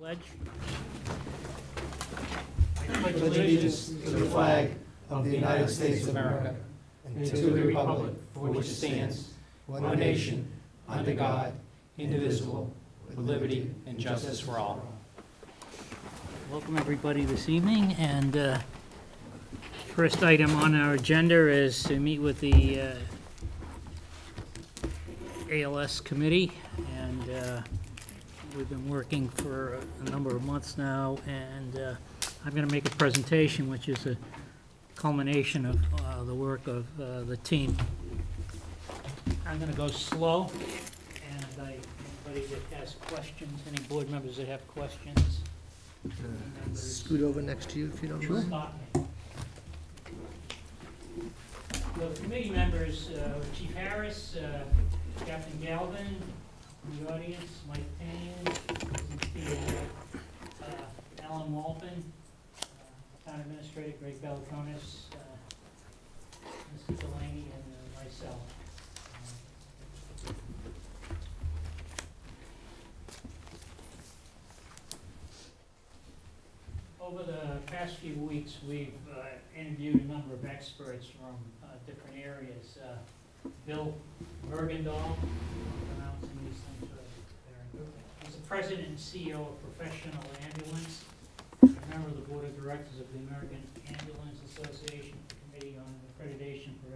Pledge. Pledge allegiance to the flag of the United States of America and to the republic for which it stands, one nation, under God, indivisible, with liberty and justice for all. Welcome everybody this evening, and first item on our agenda is to meet with the ALS committee, and we've been working for a number of months now, and I'm going to make a presentation which is a culmination of the work of the team. I'm going to go slow, and anybody that has questions, any board members that have questions, Scoot over next to you if you don't mind. stop me. The committee members, Chief Harris, Captain Galvin, in the audience, Mike Payne, Alan Walton, Town Administrator Greg Beltronis, Mr. Delaney, and myself. Over the past few weeks, we've interviewed a number of experts from different areas. Bill Bergendahl, I'm pronouncing these things right. He's the president and CEO of Professional Ambulance, a member of the board of directors of the American Ambulance Association, Committee on Accreditation for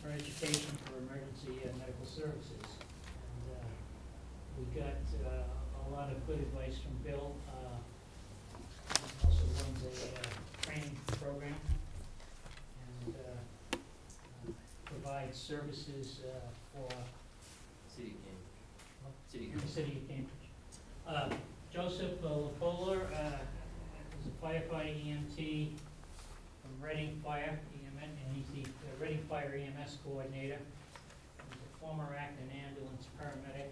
Education for Emergency Medical Services. And we got a lot of good advice from Bill. He also runs a training program and provides services for City of the city of Cambridge. Joseph Lapola is a firefighter EMT from Reading Fire EMS, and he's the Reading Fire EMS coordinator. He's a former active ambulance paramedic,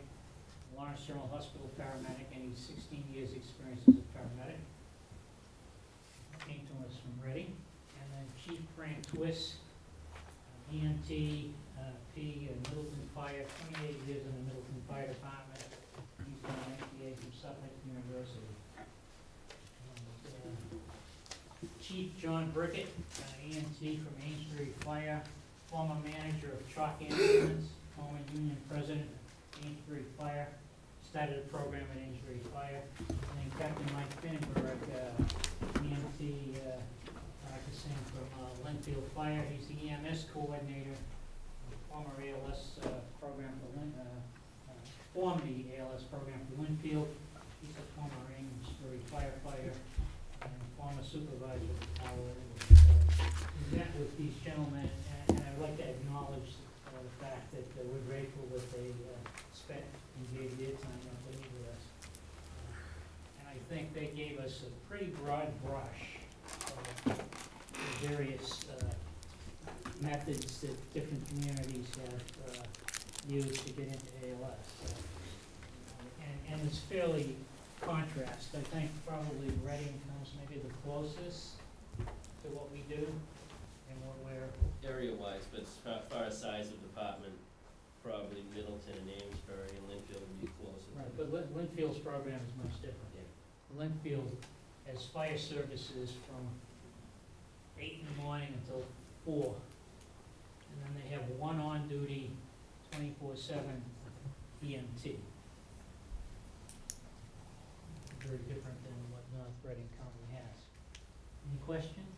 Lawrence General Hospital paramedic, and he's 16 years experience as a paramedic. Came to us from Reading. And then Chief Frank Twist, EMT, P, Middleton Fire, 28 years in the Middleton Fire Department. He's got an MBA from Suffolk University. And, Chief John Brickett, EMT from Amesbury Fire, former manager of Chalk Ambulance, former union president of Amesbury Fire, started a program at Amesbury Fire. And then Captain Mike Finnenberg, EMT practicing from Linfield Fire. He's the EMS coordinator, former ALS program for formed the ALS program for Linfield. He's a former Amesbury firefighter and former supervisor of Power. We met with these gentlemen, and I'd like to acknowledge the fact that we're grateful that they spent and gave their time up to meet with us. And I think they gave us a pretty broad brush of the various methods that different communities have used to get into ALS. And it's fairly contrast. I think probably Reading comes maybe the closest to what we do and what we're... Area-wise, but as far as size of department, probably Middleton and Amesbury and Linfield would be closer. Right, but Linfield's program is much different. Yeah. Linfield has fire services from 8 in the morning until 4. And then they have one on-duty 24/7 EMT. Very different than what North Reading currently has. Any questions?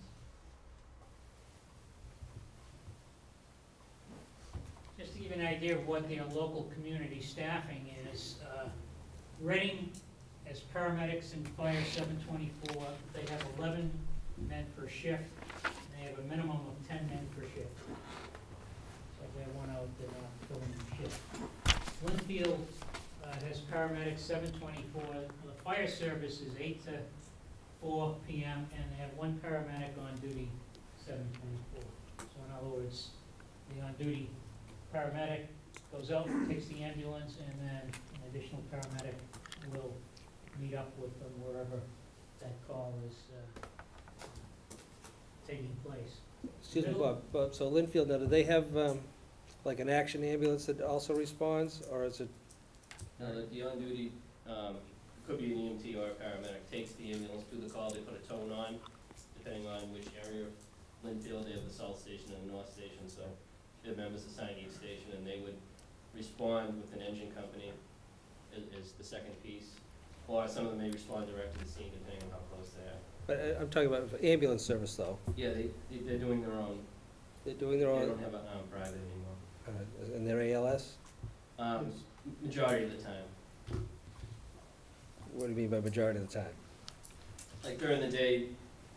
Just to give you an idea of what their local community staffing is, Reading as paramedics and fire 724, they have 11 men per shift, and they have a minimum of 10 men per shift. So if they have one out, they're not filling the shift. Linfield has paramedics 724. The fire service is 8 to 4 p.m., and they have one paramedic on duty 724. So in other words, the on-duty paramedic goes out, takes the ambulance, and then an additional paramedic will meet up with them wherever that call is taking place. Excuse me, Bob, so Linfield, now, do they have like an action ambulance that also responds, or is it? No, the on-duty could be an EMT or a paramedic, takes the ambulance to the call, they put a tone on, depending on which area of Linfield, they have the south station and the north station, so their members assign each station, and they would respond with an engine company is the second piece, or some of them may respond direct to the scene, depending on how close they are. But I'm talking about ambulance service, though. Yeah, they're doing their own. They're doing their They own, don't have a private anymore. and their ALS? Majority of the time. What do you mean by majority of the time? Like during the day,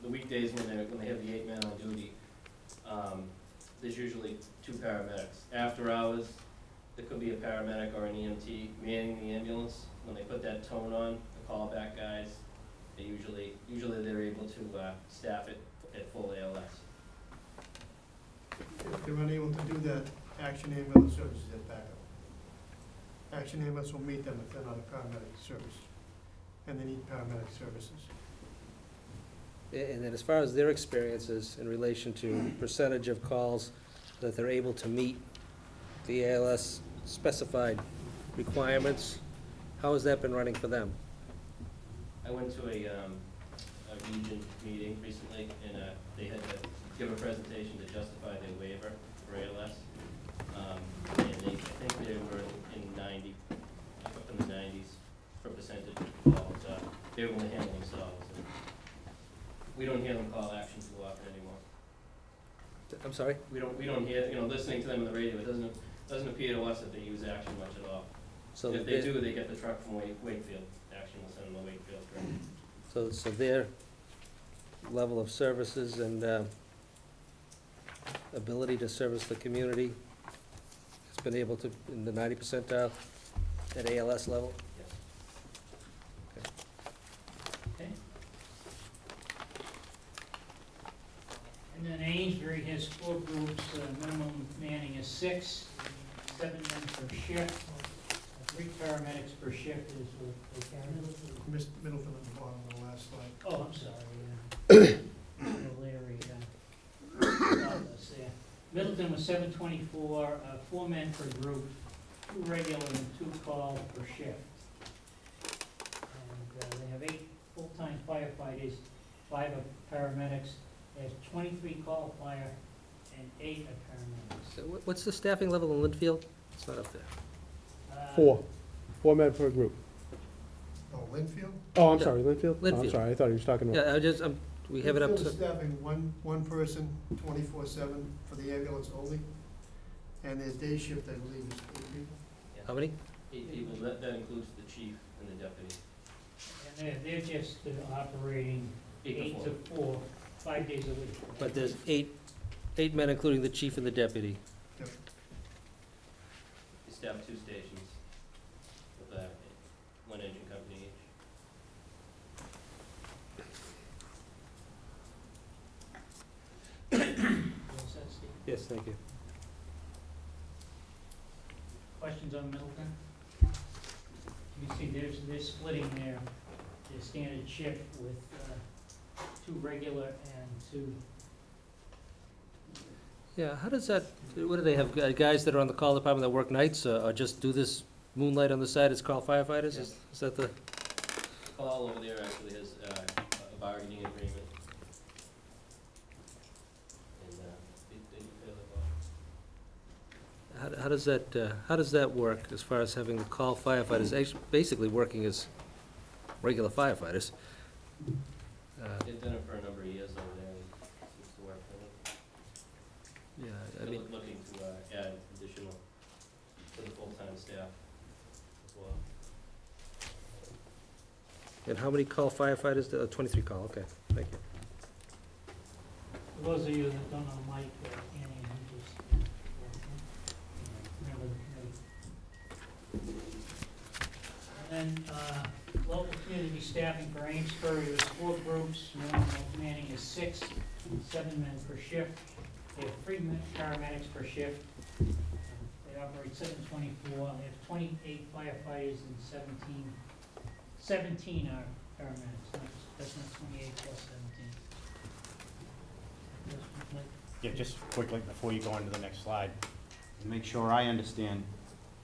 the weekdays when they have the 8 men on duty, there's usually 2 paramedics. After hours, there could be a paramedic or an EMT manning the ambulance. When they put that tone on, the callback guys, they usually they're able to staff it at full ALS. If they're unable to do that, Action Ambulance Services is backup. Action Ambulance will meet them if they're not a paramedic service, and they need paramedic services. And then as far as their experiences in relation to percentage of calls that they're able to meet the ALS specified requirements, how has that been running for them? I went to a region meeting recently, and they had to give a presentation to justify their waiver for ALS. And I think they were in 90, up in the 90s for percentage of calls. They were able to handle themselves. And we don't hear them call action too often anymore. I'm sorry? We don't hear, listening to them on the radio, it doesn't appear to us that they use action much at all. So If they do, they get the truck from Wakefield. Action will send them to Wakefield. So their level of services and ability to service the community has been able to, in the 90 percentile at ALS level? Yes. Okay. And then Amesbury has 4 groups, minimum manning is 6, 7 men per shift, 3 paramedics per shift is what they carry. Missed Middleton at the bottom of the last slide. Oh, I'm sorry, Larry, there. Middleton was 724, 4 men per group, 2 regular and 2 call per shift. And they have 8 full-time firefighters, 5 are paramedics, they have 23 call fire and 8 are paramedics. So what's the staffing level in Linfield? It's not up there. 4 men per group. Oh, Linfield? Oh, I'm Yeah. sorry, Linfield? Oh, I'm Linfield. sorry, I thought he was talking about. Yeah, we have it up Linfield is to, staffing one person, 24/7 for the ambulance only, and their day shift, I believe, is 8 people. how many? 8 people, that includes the chief and the deputy. And they're just operating 8 to 4, 5 days a week. But there's eight men, including the chief and the deputy. Yep. They staff 2 stations with 1 engine company each. All set, Steve? Yes, thank you. Questions on Middleton? You can see they're splitting their standard shift with 2 regular and 2. Yeah, how does that, what do they have, guys that are on the call department that work nights, or just do this moonlight on the side as call firefighters? Is that the, Paul over there actually has a bargaining agreement. And they do fairly well. how does that work as far as having the call firefighters, actually basically working as regular firefighters? They've done it for a number of years over there, and it seems to work for them. Yeah, I They're mean, looking to add additional to the full-time staff as well. and how many call firefighters, 23 call, okay, thank you. For those of you that don't know Mike, Annie, who just remember the committee. And then local community staffing for Amesbury, there's 4 groups, minimum manning is 6, 7 men per shift. They have 3 paramedics per shift. They operate 724. They have 28 firefighters and 17 are paramedics. That's not 28 plus 17. Yes, Mike? Yeah, just quickly, before you go on to the next slide, to make sure I understand,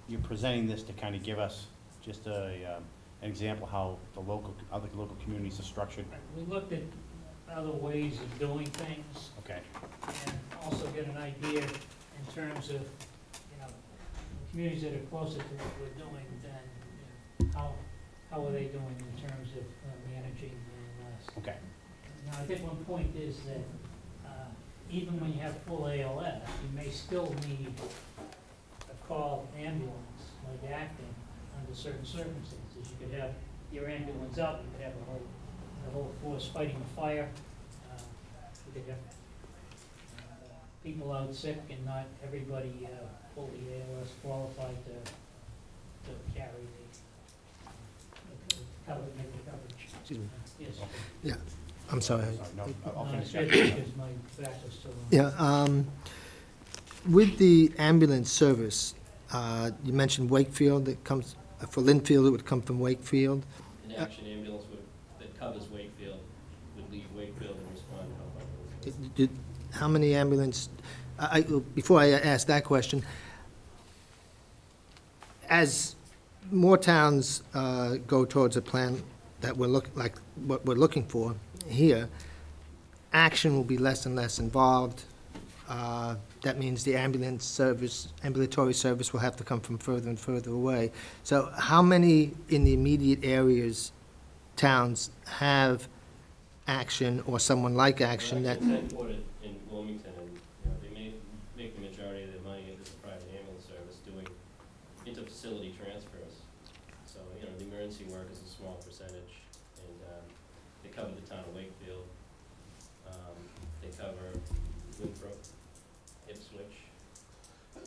you're presenting this to kind of give us just a an example how the other local communities are structured? We looked at other ways of doing things Okay, and also get an idea in terms of, communities that are closer to what we're doing than, how are they doing in terms of managing ALS. okay, Now, I think one point is that even when you have full ALS, you may still need a call ambulance, like Acton, under certain circumstances. You could have your ambulance up, you could have the whole force fighting a fire. You could have people out sick and not everybody fully ALS qualified to carry make the coverage. Excuse me. Yes. Yeah, I'm sorry. no, I'll No, finish it's that. good because my back is still on. Yeah, with the ambulance service, you mentioned Wakefield, that comes, for Linfield, it would come from Wakefield. An action ambulance that covers Wakefield would leave Wakefield and respond to help others. How many ambulance, before I ask that question, as more towns go towards a plan that like what we're looking for here, action will be less and less involved. That means the ambulatory service will have to come from further and further away. So how many in the immediate areas, towns, have action or someone like action that? It's headquartered in Wilmington, and they make the majority of their money as a private ambulance service doing inter-facility transfers. So, the emergency work is a small percentage, and they cover the town of Wakefield. They cover Winthrop, Ipswich.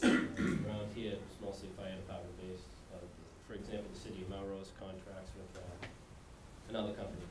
Around here, it's mostly fire department based. For example, the city of Melrose contracts with another company